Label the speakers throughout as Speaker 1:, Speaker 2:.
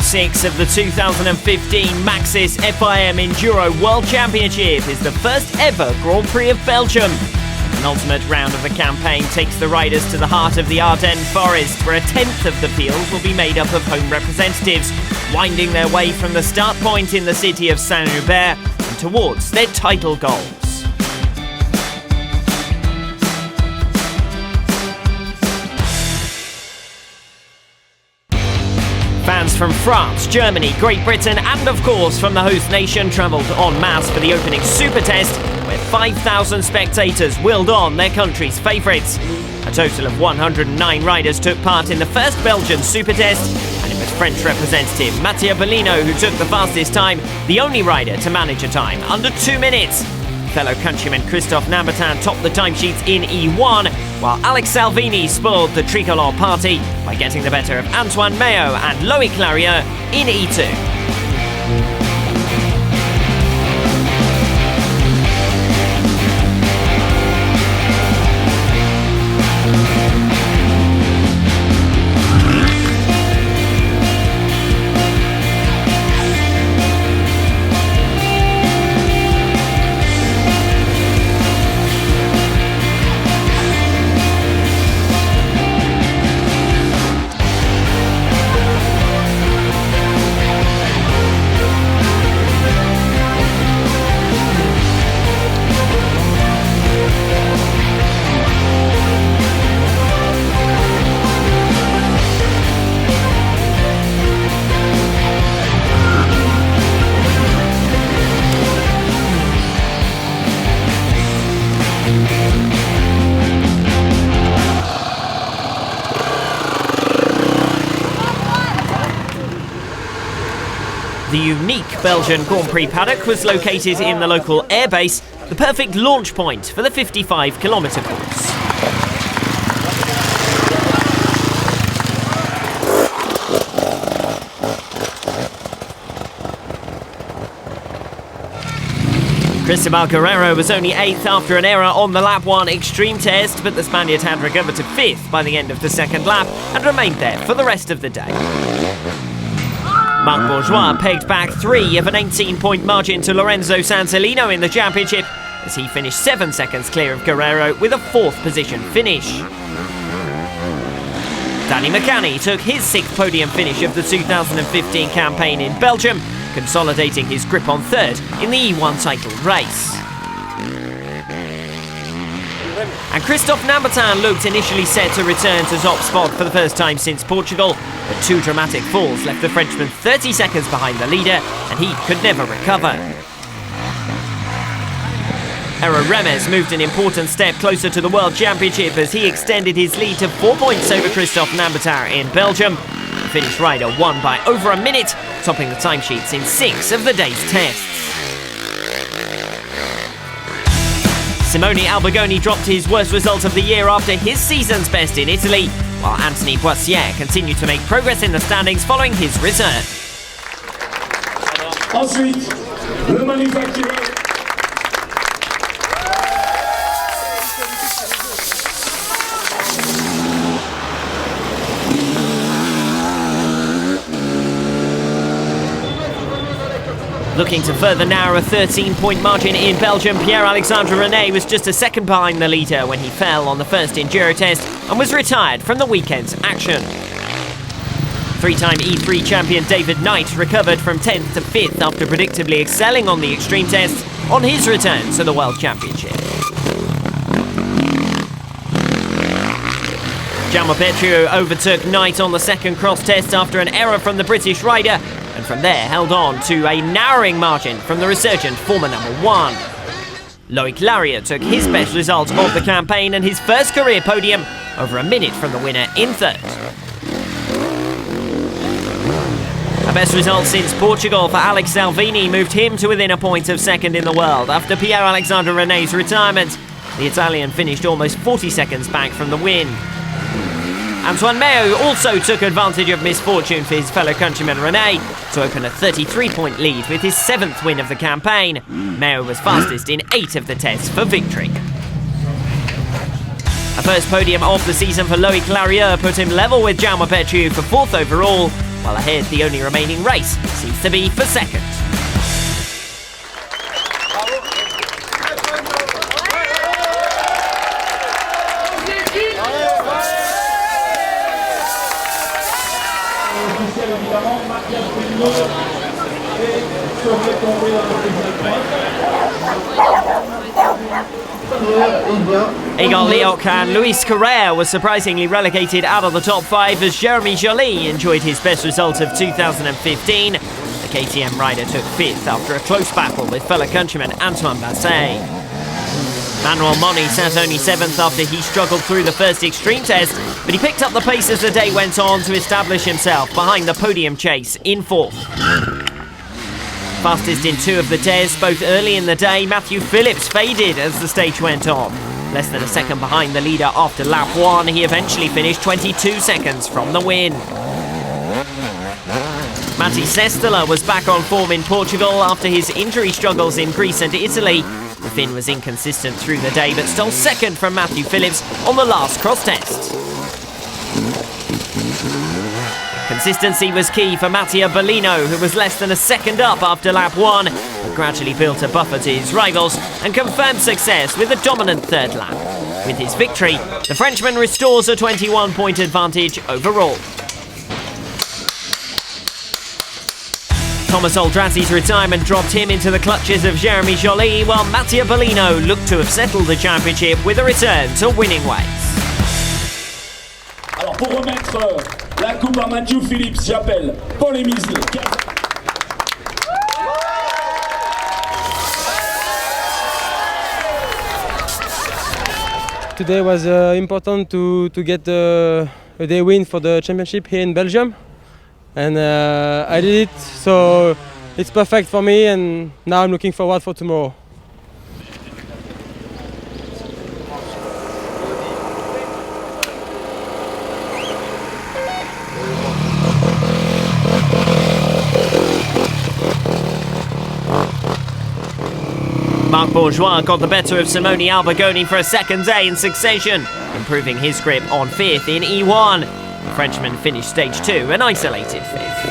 Speaker 1: 6 of the 2015 Maxis FIM Enduro World Championship is the first ever Grand Prix of Belgium. The penultimate round of the campaign takes the riders to the heart of the Ardennes forest, where a tenth of the field will be made up of home representatives, winding their way from the start point in the city of Saint-Hubert and towards their title goals. Fans from France, Germany, Great Britain and of course from the host nation travelled en masse for the opening super test, where 5,000 spectators willed on their country's favourites. A total of 109 riders took part in the first Belgian super test, and it was French representative Mathieu Bellino who took the fastest time, the only rider to manage a time under 2 minutes. Fellow countryman Christophe Nambertin topped the timesheets in E1, while Alex Salvini spoiled the tricolore party by getting the better of Antoine Maillot and Loïc Larieux in E2. The unique Belgian Grand Prix paddock was located in the local airbase, the perfect launch point for the 55-kilometre course. Cristobal Guerrero was only 8th after an error on the lap 1 extreme test, but the Spaniard had recovered to 5th by the end of the second lap and remained there for the rest of the day. Marc Bourgeois pegged back 3 of an 18-point margin to Lorenzo Sansolino in the championship, as he finished 7 seconds clear of Guerrero with a 4th position finish. Danny McCanny took his 6th podium finish of the 2015 campaign in Belgium, consolidating his grip on 3rd in the E1 title race. And Christophe Nambertin looked initially set to return to top spot for the first time since Portugal, but 2 dramatic falls left the Frenchman 30 seconds behind the leader, and he could never recover. Era Remes moved an important step closer to the World Championship as he extended his lead to 4 points over Christophe Nambertin in Belgium. The Finnish rider won by over a minute, topping the timesheets in 6 of the day's tests. Simone Albergoni dropped his worst result of the year after his season's best in Italy, while Anthony Boissière continued to make progress in the standings following his return.
Speaker 2: Ensuite, le manufactureur.
Speaker 1: Looking to further narrow a 13-point margin in Belgium, Pierre-Alexandre René was just a second behind the leader when he fell on the first Enduro test and was retired from the weekend's action. 3-time E3 champion David Knight recovered from 10th to 5th after predictably excelling on the extreme tests on his return to the World Championship. Jaume Petrio overtook Knight on the second cross test after an error from the British rider, and from there held on to a narrowing margin from the resurgent former number 1. Loïc Larieux took his best result of the campaign and his first career podium, over a minute from the winner in 3rd. A best result since Portugal for Alex Salvini moved him to within a point of 2nd in the world after Pierre-Alexandre René's retirement. The Italian finished almost 40 seconds back from the win. Antoine Maillot also took advantage of misfortune for his fellow countryman René to open a 33-point lead with his 7th win of the campaign. Maillot was fastest in 8 of the tests for victory. A first podium of the season for Loïc Larieux put him level with Jaume Petrio for 4th overall, While ahead, the only remaining race seems to be for second. Egon Leoc and Luis Carrera was surprisingly relegated out of the top 5 as Jeremy Joly enjoyed his best result of 2015. The KTM rider took 5th after a close battle with fellow countryman Antoine Basset. Manuel Moni sat only 7th after he struggled through the first extreme test, but he picked up the pace as the day went on to establish himself behind the podium chase in 4th. Fastest in 2 of the tests, both early in the day, Matthew Phillips faded as the stage went on. Less than a second behind the leader after lap 1, he eventually finished 22 seconds from the win. Matti Sestola was back on form in Portugal after his injury struggles in Greece and Italy. The Finn was inconsistent through the day but stole second from Matthew Phillips on the last cross test. Consistency was key for Mattia Bellino, who was less than a second up after lap 1, but gradually built a buffer to his rivals and confirmed success with a dominant 3rd lap. With his victory, the Frenchman restores a 21-point advantage overall. Thomas Oldrazi's retirement dropped him into the clutches of Jeremy Joly, while Mattia Bellino looked to have settled the championship with a return to winning ways.
Speaker 2: Alors pour remettre la coupe à Matthew Phillips, j'appelle Paul Emisle.
Speaker 3: Today was important to get a day win for the championship here in Belgium, and I did it, so it's perfect for me, and now I'm looking forward for tomorrow.
Speaker 1: Marc Bourgeois got the better of Simone Albergoni for a second day in succession, improving his grip on 5th in E1. The Frenchman finished stage 2 an isolated 5th.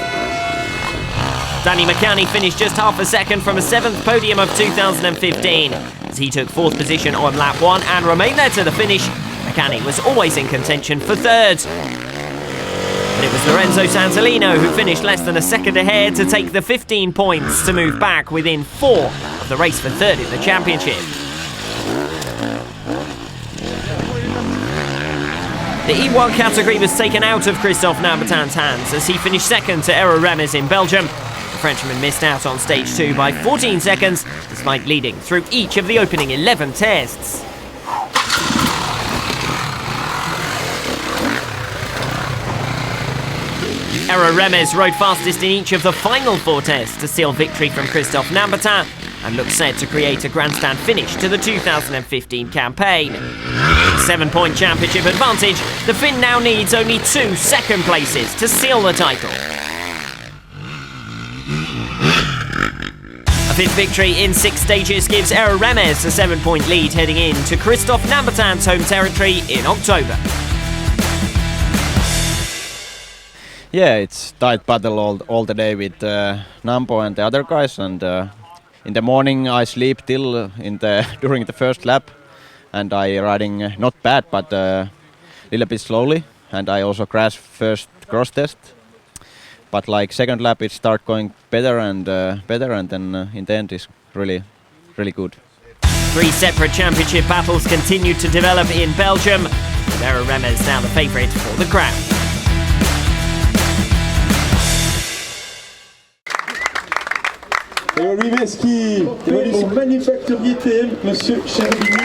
Speaker 1: Danny McCanny finished just half a second from a 7th podium of 2015. As he took 4th position on lap 1 and remained there to the finish, McCanny was always in contention for 3rd. But it was Lorenzo Santolino who finished less than a second ahead to take the 15 points to move back within 4 of the race for 3rd in the championship. The E1 category was taken out of Christophe Nambertin's hands as he finished 2nd to Ero Remes in Belgium. The Frenchman missed out on stage 2 by 14 seconds, despite leading through each of the opening 11 tests. Ero Remes rode fastest in each of the final 4 tests to seal victory from Christophe Nambertin and looks set to create a grandstand finish to the 2015 campaign. 7-point championship advantage, the Finn now needs only 2 second places to seal the title. A 5th victory in 6 stages gives Ero Remes a 7-point lead heading into Christophe Nambertin's home territory in October.
Speaker 4: Yeah, it's tight battle all the day with Nampo and the other guys, and in the morning I sleep till during the first lap, and I riding not bad but a little bit slowly, and I also crashed first cross test, but like second lap it start going better and then in the end it's really good.
Speaker 1: 3 separate championship battles continued to develop in Belgium, with Ero Remes now the favourite for the crown.
Speaker 2: Et Olives qui évolue au manufacturier TM, Monsieur Cherubini.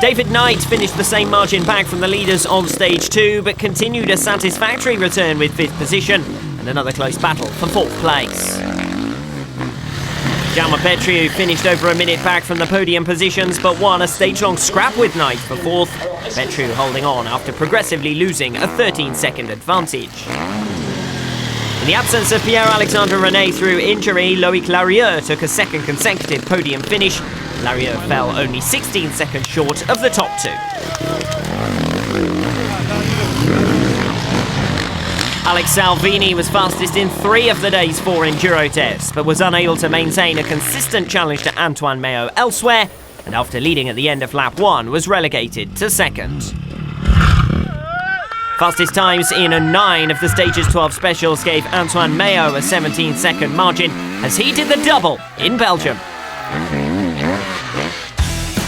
Speaker 1: David Knight finished the same margin back from the leaders on stage 2, but continued a satisfactory return with 5th position and another close battle for 4th place. Jaume Petri finished over a minute back from the podium positions but won a stage-long scrap with Knight for 4th. Petri holding on after progressively losing a 13-second advantage. In the absence of Pierre-Alexandre René through injury, Loïc Larieux took a 2nd consecutive podium finish, Larieux fell only 16 seconds short of the top two. Alex Salvini was fastest in 3 of the day's 4 enduro tests, but was unable to maintain a consistent challenge to Antoine Maillot elsewhere, and after leading at the end of lap 1 was relegated to second. Fastest times in 9 of the Stages 12 specials gave Antoine Maillot a 17-second margin as he did the double in Belgium.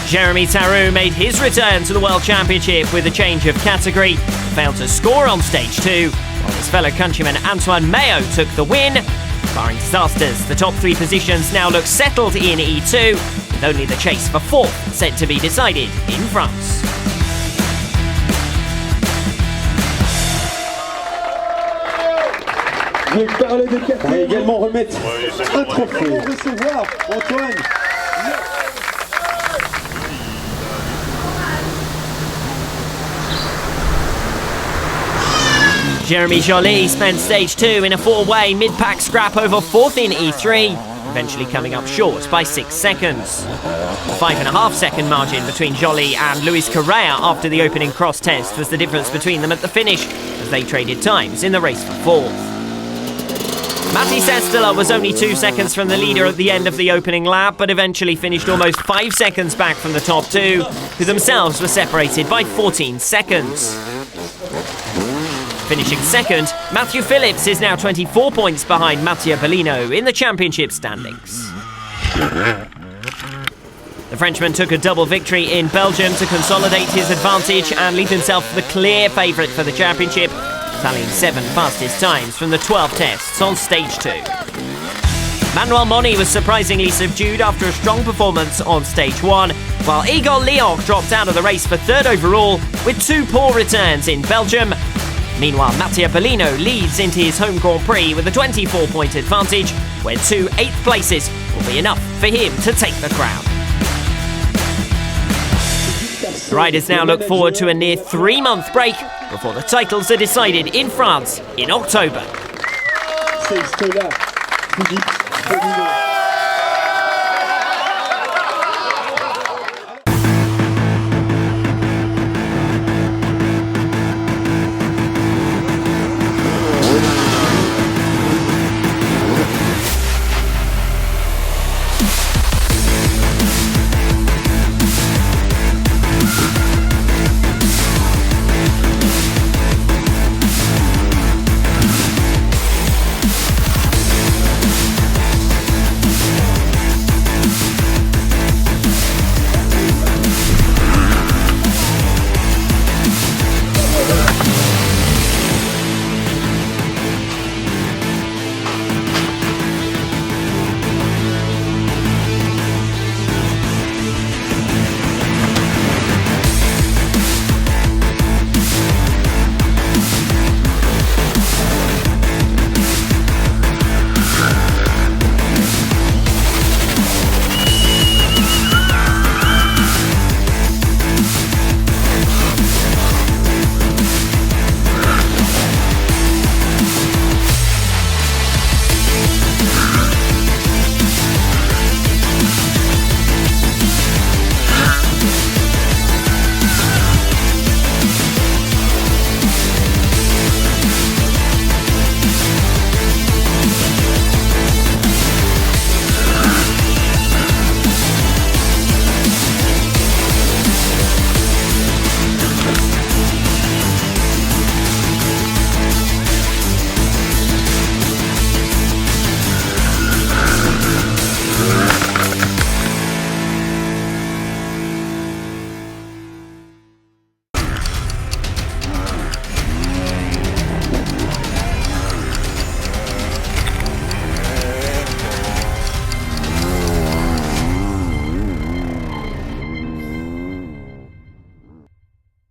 Speaker 1: Jeremy Tarou made his return to the World Championship with a change of category, failed to score on stage 2, while his fellow countryman Antoine Maillot took the win. Barring disasters, the top 3 positions now look settled in E2, with only the chase for 4th set to be decided in France.
Speaker 2: Je vais parler de KTM. On va également remettre un trophée. Pour recevoir Antoine.
Speaker 1: Jeremy Joly spent stage 2 in a 4-way mid-pack scrap over 4th in E3, eventually coming up short by 6 seconds. A 5.5 second margin between Joly and Luis Correa after the opening cross test was the difference between them at the finish, as they traded times in the race for 4th. Matti Sestela was only 2 seconds from the leader at the end of the opening lap, but eventually finished almost 5 seconds back from the top 2, who themselves were separated by 14 seconds. Finishing second, Matthew Phillips is now 24 points behind Mattia Bellino in the championship standings. The Frenchman took a double victory in Belgium to consolidate his advantage and leave himself the clear favourite for the championship, tallying 7 fastest times from the 12 tests on stage 2. Manuel Moni was surprisingly subdued after a strong performance on stage 1, while Igor Lioch dropped out of the race for 3rd overall with 2 poor returns in Belgium. Meanwhile, Mattia Bellino leads into his home Grand Prix with a 24-point advantage, where 2 8th places will be enough for him to take the crown. The riders now look forward to a near 3-month break before the titles are decided in France in October.
Speaker 2: C'est cela, Philippe Belino.